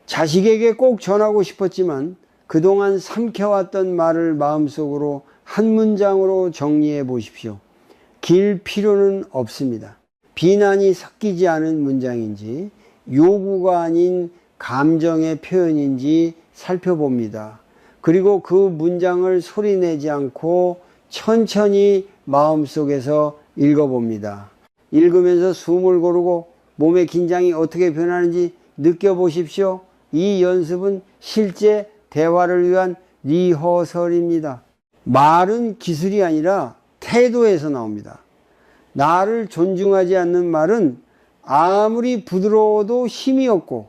자식에게 꼭 전하고 싶었지만 그동안 삼켜왔던 말을 마음속으로 한 문장으로 정리해 보십시오. 길 필요는 없습니다. 비난이 섞이지 않은 문장인지 요구가 아닌 감정의 표현인지 살펴봅니다. 그리고 그 문장을 소리내지 않고 천천히 마음속에서 읽어봅니다. 읽으면서 숨을 고르고 몸의 긴장이 어떻게 변하는지 느껴보십시오. 이 연습은 실제 대화를 위한 리허설입니다. 말은 기술이 아니라 태도에서 나옵니다. 나를 존중하지 않는 말은 아무리 부드러워도 힘이 없고,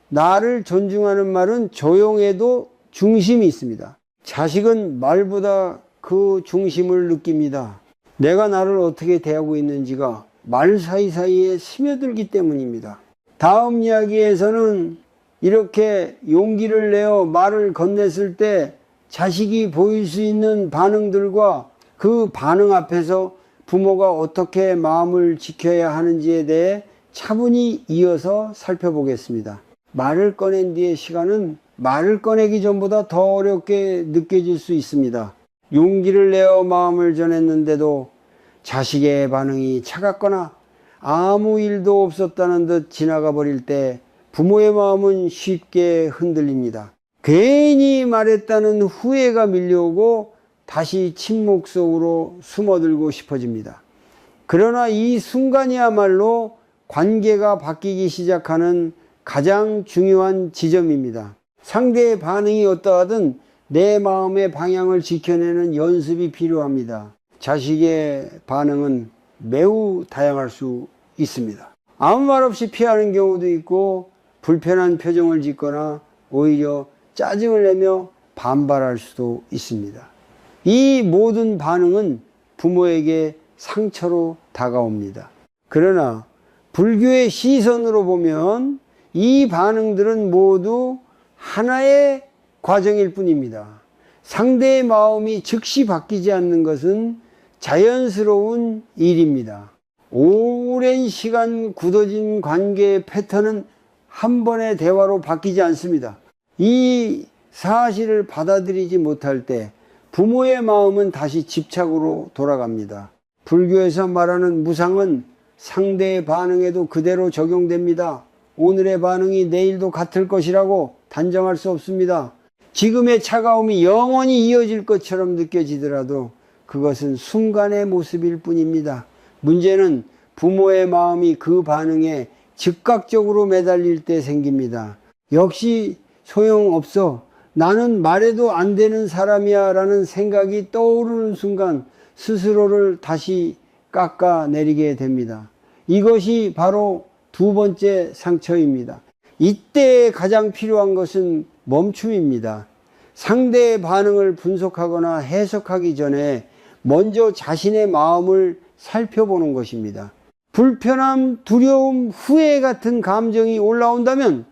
나를 존중하는 말은 조용해도 중심이 있습니다. 자식은 말보다 그 중심을 느낍니다. 내가 나를 어떻게 대하고 있는지가 말 사이사이에 스며들기 때문입니다. 다음 이야기에서는 이렇게 용기를 내어 말을 건넸을 때 자식이 보일 수 있는 반응들과 그 반응 앞에서 부모가 어떻게 마음을 지켜야 하는지에 대해 차분히 이어서 살펴보겠습니다. 말을 꺼낸 뒤의 시간은 말을 꺼내기 전보다 더 어렵게 느껴질 수 있습니다. 용기를 내어 마음을 전했는데도 자식의 반응이 차갑거나 아무 일도 없었다는 듯 지나가 버릴 때 부모의 마음은 쉽게 흔들립니다. 괜히 말했다는 후회가 밀려오고 다시 침묵 속으로 숨어들고 싶어집니다. 그러나 이 순간이야말로 관계가 바뀌기 시작하는 가장 중요한 지점입니다. 상대의 반응이 어떠하든 내 마음의 방향을 지켜내는 연습이 필요합니다. 자식의 반응은 매우 다양할 수 있습니다. 아무 말 없이 피하는 경우도 있고, 불편한 표정을 짓거나 오히려 짜증을 내며 반발할 수도 있습니다. 이 모든 반응은 부모에게 상처로 다가옵니다. 그러나 불교의 시선으로 보면 이 반응들은 모두 하나의 과정일 뿐입니다. 상대의 마음이 즉시 바뀌지 않는 것은 자연스러운 일입니다. 오랜 시간 굳어진 관계의 패턴은 한 번의 대화로 바뀌지 않습니다. 이 사실을 받아들이지 못할 때 부모의 마음은 다시 집착으로 돌아갑니다. 불교에서 말하는 무상은 상대의 반응에도 그대로 적용됩니다. 오늘의 반응이 내일도 같을 것이라고 단정할 수 없습니다. 지금의 차가움이 영원히 이어질 것처럼 느껴지더라도 그것은 순간의 모습일 뿐입니다. 문제는 부모의 마음이 그 반응에 즉각적으로 매달릴 때 생깁니다. 역시 소용없어. 나는 말해도 안 되는 사람이야 라는 생각이 떠오르는 순간 스스로를 다시 깎아내리게 됩니다. 이것이 바로 두 번째 상처입니다. 이때 가장 필요한 것은 멈춤입니다. 상대의 반응을 분석하거나 해석하기 전에 먼저 자신의 마음을 살펴보는 것입니다. 불편함, 두려움, 후회 같은 감정이 올라온다면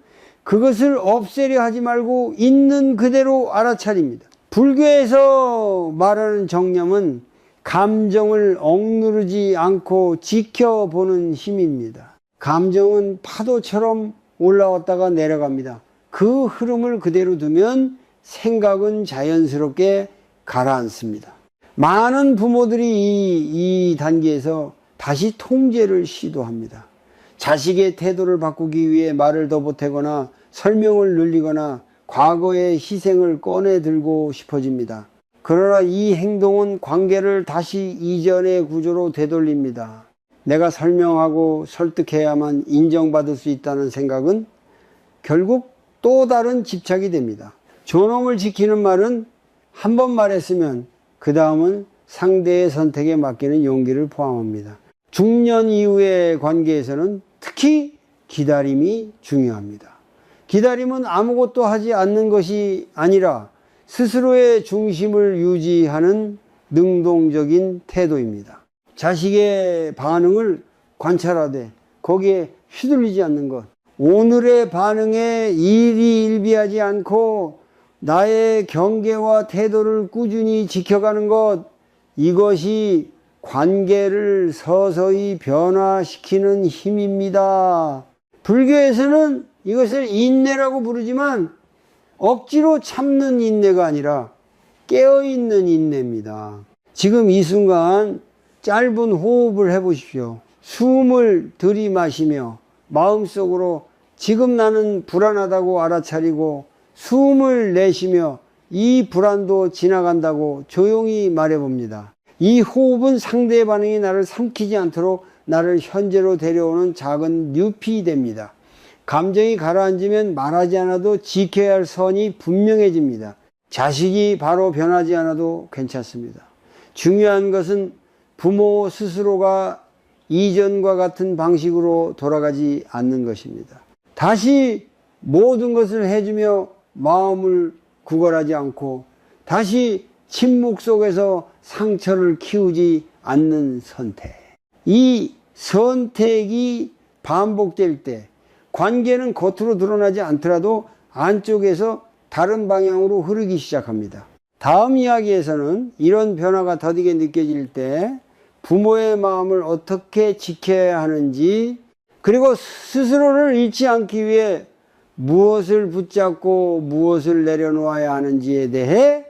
그것을 없애려 하지 말고 있는 그대로 알아차립니다. 불교에서 말하는 정념은 감정을 억누르지 않고 지켜보는 힘입니다. 감정은 파도처럼 올라왔다가 내려갑니다. 그 흐름을 그대로 두면 생각은 자연스럽게 가라앉습니다. 많은 부모들이 이 단계에서 다시 통제를 시도합니다. 자식의 태도를 바꾸기 위해 말을 더 보태거나 설명을 늘리거나 과거의 희생을 꺼내 들고 싶어집니다. 그러나 이 행동은 관계를 다시 이전의 구조로 되돌립니다. 내가 설명하고 설득해야만 인정받을 수 있다는 생각은 결국 또 다른 집착이 됩니다. 존엄을 지키는 말은 한 번 말했으면 그 다음은 상대의 선택에 맡기는 용기를 포함합니다. 중년 이후의 관계에서는 특히 기다림이 중요합니다. 기다림은 아무것도 하지 않는 것이 아니라 스스로의 중심을 유지하는 능동적인 태도입니다. 자식의 반응을 관찰하되 거기에 휘둘리지 않는 것, 오늘의 반응에 일희일비하지 않고 나의 경계와 태도를 꾸준히 지켜가는 것, 이것이 관계를 서서히 변화시키는 힘입니다. 불교에서는 이것을 인내라고 부르지만 억지로 참는 인내가 아니라 깨어있는 인내입니다. 지금 이 순간 짧은 호흡을 해보십시오. 숨을 들이마시며 마음속으로 지금 나는 불안하다고 알아차리고 숨을 내쉬며 이 불안도 지나간다고 조용히 말해봅니다. 이 호흡은 상대의 반응이 나를 삼키지 않도록 나를 현재로 데려오는 작은 늪이 됩니다. 감정이 가라앉으면 말하지 않아도 지켜야 할 선이 분명해집니다. 자식이 바로 변하지 않아도 괜찮습니다. 중요한 것은 부모 스스로가 이전과 같은 방식으로 돌아가지 않는 것입니다. 다시 모든 것을 해주며 마음을 구걸하지 않고 다시 침묵 속에서 상처를 키우지 않는 선택. 이 선택이 반복될 때 관계는 겉으로 드러나지 않더라도 안쪽에서 다른 방향으로 흐르기 시작합니다. 다음 이야기에서는 이런 변화가 더디게 느껴질 때 부모의 마음을 어떻게 지켜야 하는지, 그리고 스스로를 잃지 않기 위해 무엇을 붙잡고 무엇을 내려놓아야 하는지에 대해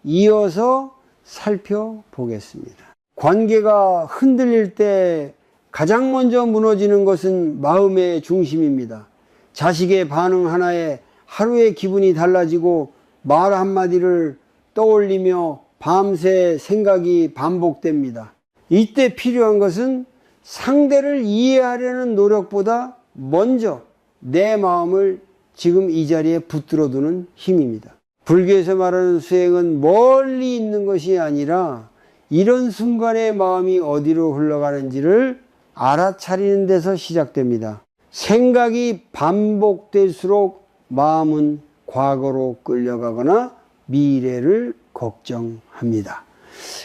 이어서 살펴보겠습니다. 관계가 흔들릴 때 가장 먼저 무너지는 것은 마음의 중심입니다. 자식의 반응 하나에 하루의 기분이 달라지고 말 한마디를 떠올리며 밤새 생각이 반복됩니다. 이때 필요한 것은 상대를 이해하려는 노력보다 먼저 내 마음을 지금 이 자리에 붙들어 두는 힘입니다. 불교에서 말하는 수행은 멀리 있는 것이 아니라 이런 순간에 마음이 어디로 흘러가는지를 알아차리는 데서 시작됩니다. 생각이 반복될수록 마음은 과거로 끌려가거나 미래를 걱정합니다.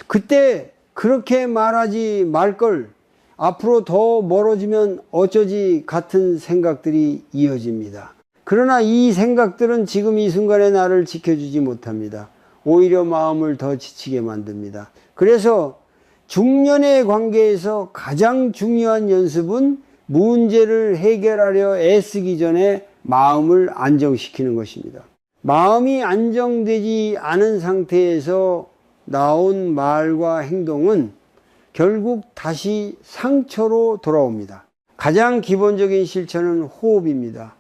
그때 그렇게 말하지 말 걸, 앞으로 더 멀어지면 어쩌지 같은 생각들이 이어집니다. 그러나 이 생각들은 지금 이 순간에 나를 지켜주지 못합니다. 오히려 마음을 더 지치게 만듭니다. 그래서 중년의 관계에서 가장 중요한 연습은 문제를 해결하려 애쓰기 전에 마음을 안정시키는 것입니다. 마음이 안정되지 않은 상태에서 나온 말과 행동은 결국 다시 상처로 돌아옵니다. 가장 기본적인 실천은 호흡입니다.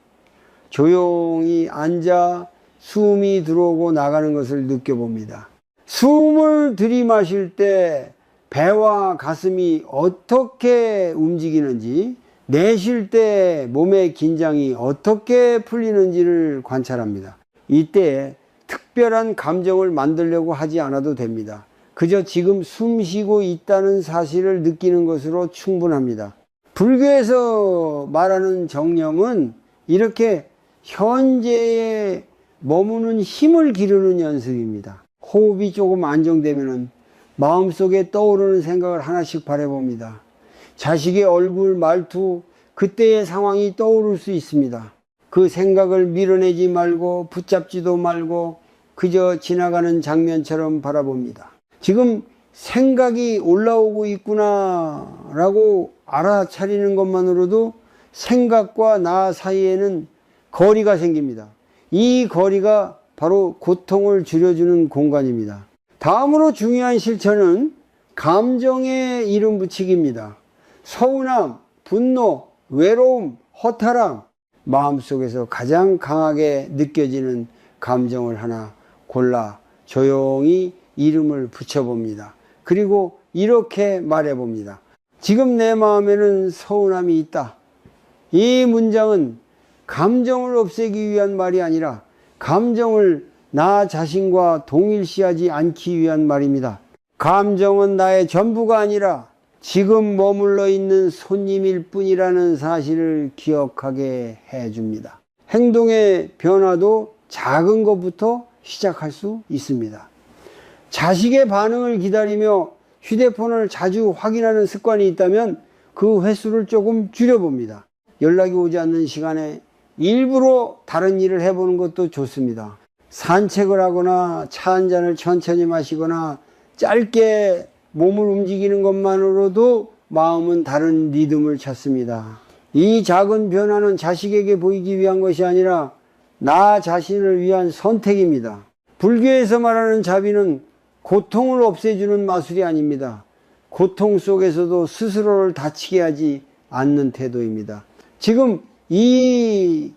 조용히 앉아 숨이 들어오고 나가는 것을 느껴봅니다. 숨을 들이마실 때 배와 가슴이 어떻게 움직이는지, 내쉴 때 몸의 긴장이 어떻게 풀리는지를 관찰합니다. 이때 특별한 감정을 만들려고 하지 않아도 됩니다. 그저 지금 숨 쉬고 있다는 사실을 느끼는 것으로 충분합니다. 불교에서 말하는 정념은 이렇게 현재에 머무는 힘을 기르는 연습입니다. 호흡이 조금 안정되면 마음속에 떠오르는 생각을 하나씩 바라봅니다. 자식의 얼굴, 말투, 그때의 상황이 떠오를 수 있습니다. 그 생각을 밀어내지 말고 붙잡지도 말고 그저 지나가는 장면처럼 바라봅니다. 지금 생각이 올라오고 있구나 라고 알아차리는 것만으로도 생각과 나 사이에는 거리가 생깁니다. 이 거리가 바로 고통을 줄여주는 공간입니다. 다음으로 중요한 실천은 감정에 이름 붙이기입니다. 서운함, 분노, 외로움, 허탈함, 마음속에서 가장 강하게 느껴지는 감정을 하나 골라 조용히 이름을 붙여봅니다. 그리고 이렇게 말해봅니다. 지금 내 마음에는 서운함이 있다. 이 문장은 감정을 없애기 위한 말이 아니라 감정을 나 자신과 동일시하지 않기 위한 말입니다. 감정은 나의 전부가 아니라 지금 머물러 있는 손님일 뿐이라는 사실을 기억하게 해줍니다. 행동의 변화도 작은 것부터 시작할 수 있습니다. 자식의 반응을 기다리며 휴대폰을 자주 확인하는 습관이 있다면 그 횟수를 조금 줄여봅니다. 연락이 오지 않는 시간에 일부러 다른 일을 해보는 것도 좋습니다. 산책을 하거나 차 한 잔을 천천히 마시거나 짧게 몸을 움직이는 것만으로도 마음은 다른 리듬을 찾습니다. 이 작은 변화는 자식에게 보이기 위한 것이 아니라 나 자신을 위한 선택입니다. 불교에서 말하는 자비는 고통을 없애주는 마술이 아닙니다. 고통 속에서도 스스로를 다치게 하지 않는 태도입니다. 지금 이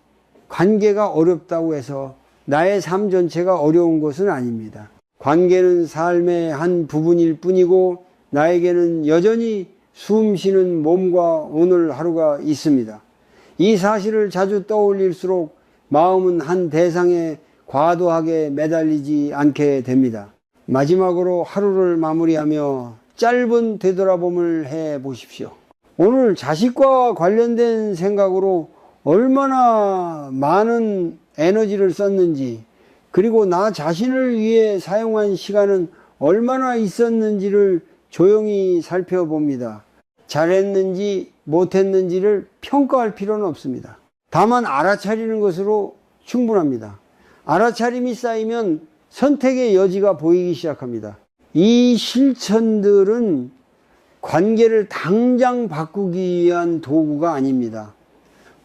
관계가 어렵다고 해서 나의 삶 전체가 어려운 것은 아닙니다. 관계는 삶의 한 부분일 뿐이고 나에게는 여전히 숨 쉬는 몸과 오늘 하루가 있습니다. 이 사실을 자주 떠올릴수록 마음은 한 대상에 과도하게 매달리지 않게 됩니다. 마지막으로 하루를 마무리하며 짧은 되돌아봄을 해 보십시오. 오늘 자식과 관련된 생각으로 얼마나 많은 에너지를 썼는지, 그리고 나 자신을 위해 사용한 시간은 얼마나 있었는지를 조용히 살펴봅니다. 잘했는지 못했는지를 평가할 필요는 없습니다. 다만 알아차리는 것으로 충분합니다. 알아차림이 쌓이면 선택의 여지가 보이기 시작합니다. 이 실천들은 관계를 당장 바꾸기 위한 도구가 아닙니다.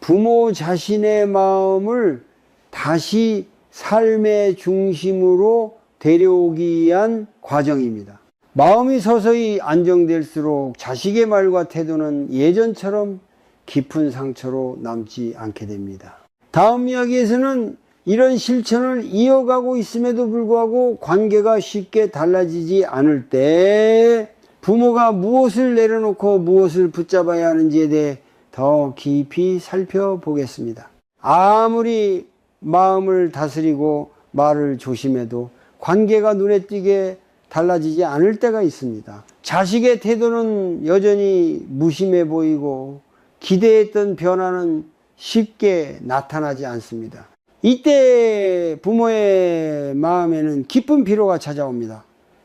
부모 자신의 마음을 다시 삶의 중심으로 데려오기 위한 과정입니다. 마음이 서서히 안정될수록 자식의 말과 태도는 예전처럼 깊은 상처로 남지 않게 됩니다. 다음 이야기에서는 이런 실천을 이어가고 있음에도 불구하고 관계가 쉽게 달라지지 않을 때 부모가 무엇을 내려놓고 무엇을 붙잡아야 하는지에 대해 더 깊이 살펴보겠습니다. 아무리 마음을 다스리고 말을 조심해도 관계가 눈에 띄게 달라지지 않을 때가 있습니다. 자식의 태도는 여전히 무심해 보이고 기대했던 변화는 쉽게 나타나지 않습니다. 이때 부모의 마음에는 깊은 피로가 찾아옵니다.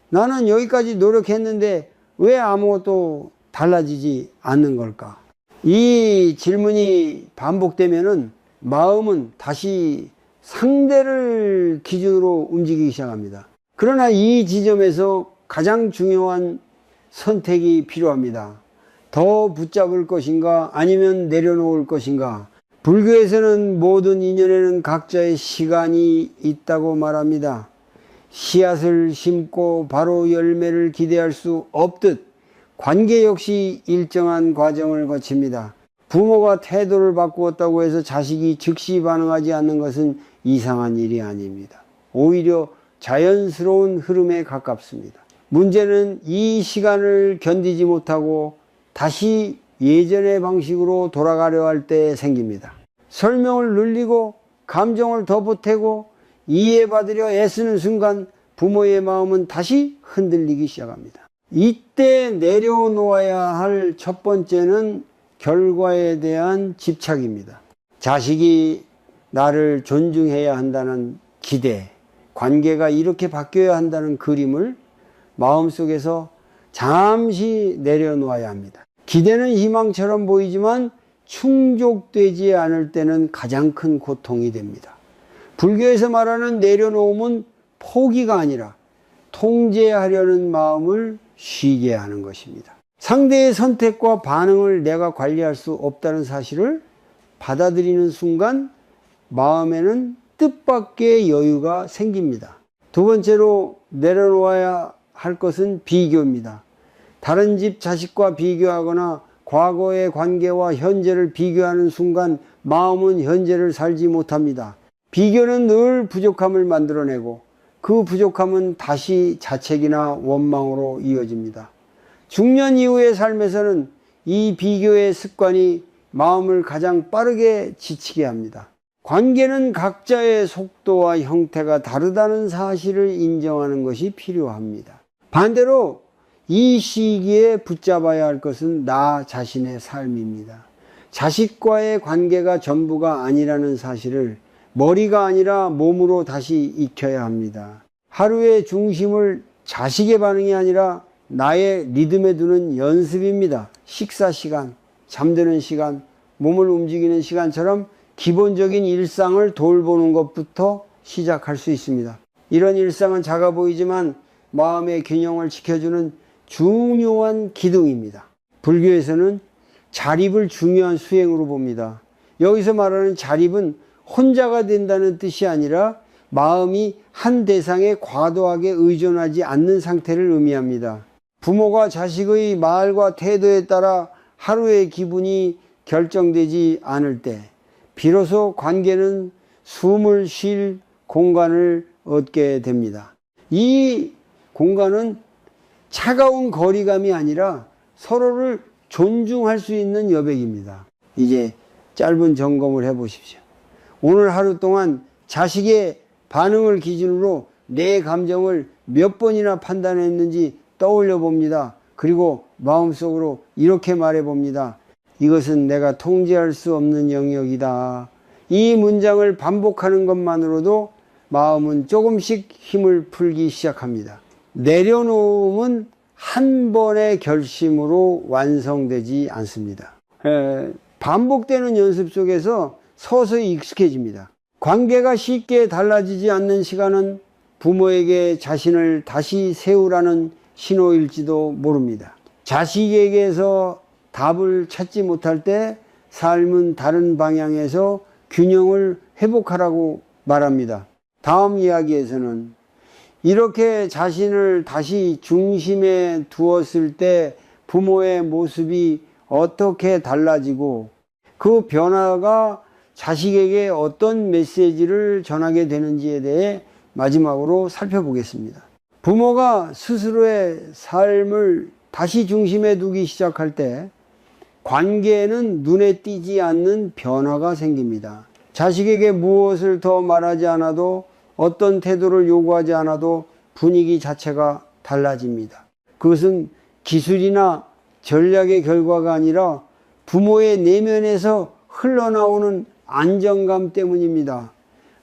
나는 여기까지 노력했는데 왜 아무것도 달라지지 않는 걸까? 이 질문이 반복되면은 마음은 다시 상대를 기준으로 움직이기 시작합니다. 그러나 이 지점에서 가장 중요한 선택이 필요합니다. 더 붙잡을 것인가 아니면 내려놓을 것인가? 불교에서는 모든 인연에는 각자의 시간이 있다고 말합니다. 씨앗을 심고 바로 열매를 기대할 수 없듯 관계 역시 일정한 과정을 거칩니다. 부모가 태도를 바꾸었다고 해서 자식이 즉시 반응하지 않는 것은 이상한 일이 아닙니다. 오히려 자연스러운 흐름에 가깝습니다. 문제는 이 시간을 견디지 못하고 다시 예전의 방식으로 돌아가려 할 때 생깁니다. 설명을 늘리고 감정을 더 보태고 이해받으려 애쓰는 순간 부모의 마음은 다시 흔들리기 시작합니다. 이때 내려놓아야 할 첫 번째는 결과에 대한 집착입니다. 자식이 나를 존중해야 한다는 기대, 관계가 이렇게 바뀌어야 한다는 그림을 마음속에서 잠시 내려놓아야 합니다. 기대는 희망처럼 보이지만 충족되지 않을 때는 가장 큰 고통이 됩니다. 불교에서 말하는 내려놓음은 포기가 아니라 통제하려는 마음을 쉬게 하는 것입니다. 상대의 선택과 반응을 내가 관리할 수 없다는 사실을 받아들이는 순간 마음에는 뜻밖의 여유가 생깁니다. 두 번째로 내려놓아야 할 것은 비교입니다. 다른 집 자식과 비교하거나 과거의 관계와 현재를 비교하는 순간 마음은 현재를 살지 못합니다. 비교는 늘 부족함을 만들어내고 그 부족함은 다시 자책이나 원망으로 이어집니다. 중년 이후의 삶에서는 이 비교의 습관이 마음을 가장 빠르게 지치게 합니다. 관계는 각자의 속도와 형태가 다르다는 사실을 인정하는 것이 필요합니다. 반대로 이 시기에 붙잡아야 할 것은 나 자신의 삶입니다. 자식과의 관계가 전부가 아니라는 사실을 머리가 아니라 몸으로 다시 익혀야 합니다. 하루의 중심을 자식의 반응이 아니라 나의 리듬에 두는 연습입니다. 식사 시간, 잠드는 시간, 몸을 움직이는 시간처럼 기본적인 일상을 돌보는 것부터 시작할 수 있습니다. 이런 일상은 작아 보이지만 마음의 균형을 지켜주는 중요한 기둥입니다. 불교에서는 자립을 중요한 수행으로 봅니다. 여기서 말하는 자립은 혼자가 된다는 뜻이 아니라 마음이 한 대상에 과도하게 의존하지 않는 상태를 의미합니다. 부모가 자식의 말과 태도에 따라 하루의 기분이 결정되지 않을 때 비로소 관계는 숨을 쉴 공간을 얻게 됩니다. 이 공간은 차가운 거리감이 아니라 서로를 존중할 수 있는 여백입니다. 이제 짧은 점검을 해 보십시오. 오늘 하루 동안 자식의 반응을 기준으로 내 감정을 몇 번이나 판단했는지 떠올려 봅니다. 그리고 마음속으로 이렇게 말해 봅니다. 이것은 내가 통제할 수 없는 영역이다. 이 문장을 반복하는 것만으로도 마음은 조금씩 힘을 풀기 시작합니다. 내려놓음은 한 번의 결심으로 완성되지 않습니다. 반복되는 연습 속에서 서서히 익숙해집니다. 관계가 쉽게 달라지지 않는 시간은 부모에게 자신을 다시 세우라는 신호일지도 모릅니다. 자식에게서 답을 찾지 못할 때 삶은 다른 방향에서 균형을 회복하라고 말합니다. 다음 이야기에서는 이렇게 자신을 다시 중심에 두었을 때 부모의 모습이 어떻게 달라지고 그 변화가 자식에게 어떤 메시지를 전하게 되는지에 대해 마지막으로 살펴보겠습니다. 부모가 스스로의 삶을 다시 중심에 두기 시작할 때 관계에는 눈에 띄지 않는 변화가 생깁니다. 자식에게 무엇을 더 말하지 않아도 어떤 태도를 요구하지 않아도 분위기 자체가 달라집니다. 그것은 기술이나 전략의 결과가 아니라 부모의 내면에서 흘러나오는 안정감 때문입니다.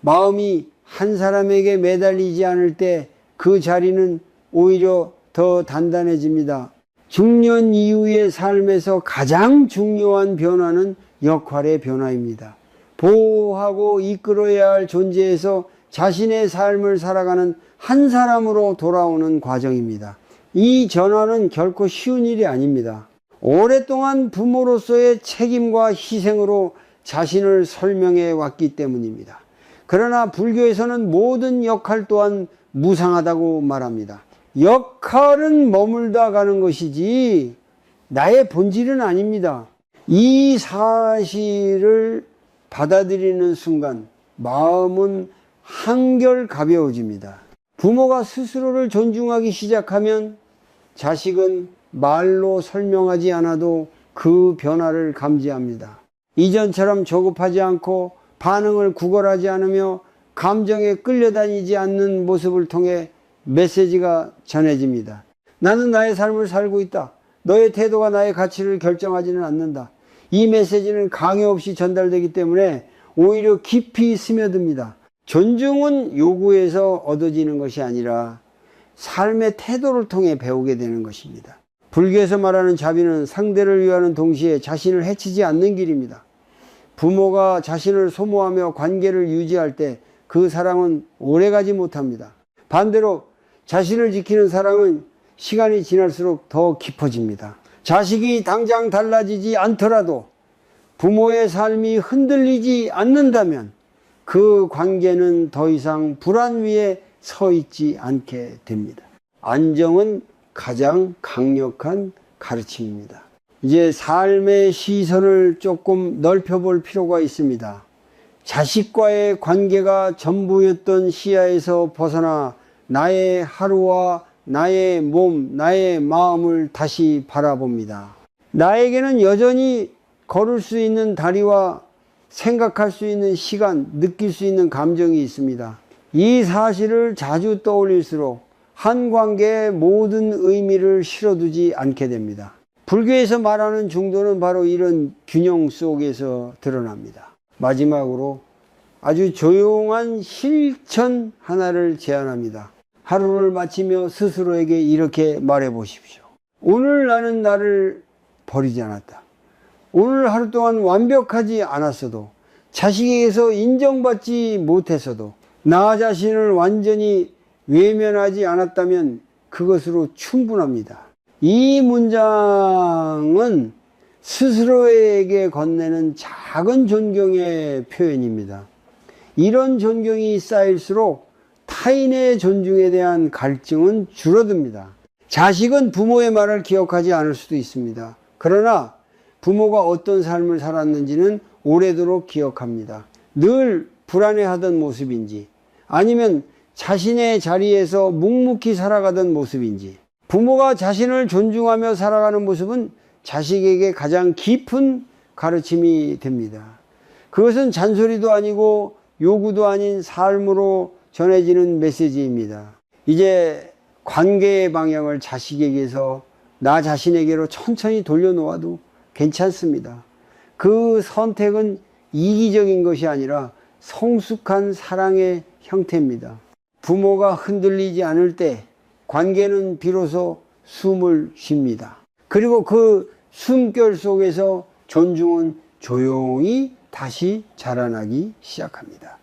마음이 한 사람에게 매달리지 않을 때 그 자리는 오히려 더 단단해집니다. 중년 이후의 삶에서 가장 중요한 변화는 역할의 변화입니다. 보호하고 이끌어야 할 존재에서 자신의 삶을 살아가는 한 사람으로 돌아오는 과정입니다. 이 전환은 결코 쉬운 일이 아닙니다. 오랫동안 부모로서의 책임과 희생으로 자신을 설명해 왔기 때문입니다. 그러나 불교에서는 모든 역할 또한 무상하다고 말합니다. 역할은 머물다 가는 것이지 나의 본질은 아닙니다. 이 사실을 받아들이는 순간 마음은 한결 가벼워집니다. 부모가 스스로를 존중하기 시작하면 자식은 말로 설명하지 않아도 그 변화를 감지합니다. 이전처럼 조급하지 않고 반응을 구걸하지 않으며 감정에 끌려다니지 않는 모습을 통해 메시지가 전해집니다. 나는 나의 삶을 살고 있다. 너의 태도가 나의 가치를 결정하지는 않는다. 이 메시지는 강요 없이 전달되기 때문에 오히려 깊이 스며듭니다. 존중은 요구에서 얻어지는 것이 아니라 삶의 태도를 통해 배우게 되는 것입니다. 불교에서 말하는 자비는 상대를 위하는 동시에 자신을 해치지 않는 길입니다. 부모가 자신을 소모하며 관계를 유지할 때 그 사랑은 오래가지 못합니다. 반대로 자신을 지키는 사랑은 시간이 지날수록 더 깊어집니다. 자식이 당장 달라지지 않더라도 부모의 삶이 흔들리지 않는다면 그 관계는 더 이상 불안 위에 서 있지 않게 됩니다. 안정은 가장 강력한 가르침입니다. 이제 삶의 시선을 조금 넓혀볼 필요가 있습니다. 자식과의 관계가 전부였던 시야에서 벗어나 나의 하루와 나의 몸, 나의 마음을 다시 바라봅니다. 나에게는 여전히 걸을 수 있는 다리와 생각할 수 있는 시간, 느낄 수 있는 감정이 있습니다. 이 사실을 자주 떠올릴수록 한 관계의 모든 의미를 실어두지 않게 됩니다. 불교에서 말하는 중도는 바로 이런 균형 속에서 드러납니다. 마지막으로 아주 조용한 실천 하나를 제안합니다. 하루를 마치며 스스로에게 이렇게 말해 보십시오. 오늘 나는 나를 버리지 않았다. 오늘 하루 동안 완벽하지 않았어도, 자식에게서 인정받지 못했어도, 나 자신을 완전히 외면하지 않았다면 그것으로 충분합니다. 이 문장은 스스로에게 건네는 작은 존경의 표현입니다. 이런 존경이 쌓일수록 타인의 존중에 대한 갈증은 줄어듭니다. 자식은 부모의 말을 기억하지 않을 수도 있습니다. 그러나 부모가 어떤 삶을 살았는지는 오래도록 기억합니다. 늘 불안해하던 모습인지, 아니면 자신의 자리에서 묵묵히 살아가던 모습인지, 부모가 자신을 존중하며 살아가는 모습은 자식에게 가장 깊은 가르침이 됩니다. 그것은 잔소리도 아니고 요구도 아닌 삶으로 전해지는 메시지입니다. 이제 관계의 방향을 자식에게서 나 자신에게로 천천히 돌려놓아도 괜찮습니다. 그 선택은 이기적인 것이 아니라 성숙한 사랑의 형태입니다. 부모가 흔들리지 않을 때 관계는 비로소 숨을 쉽니다. 그리고 그 숨결 속에서 존중은 조용히 다시 자라나기 시작합니다.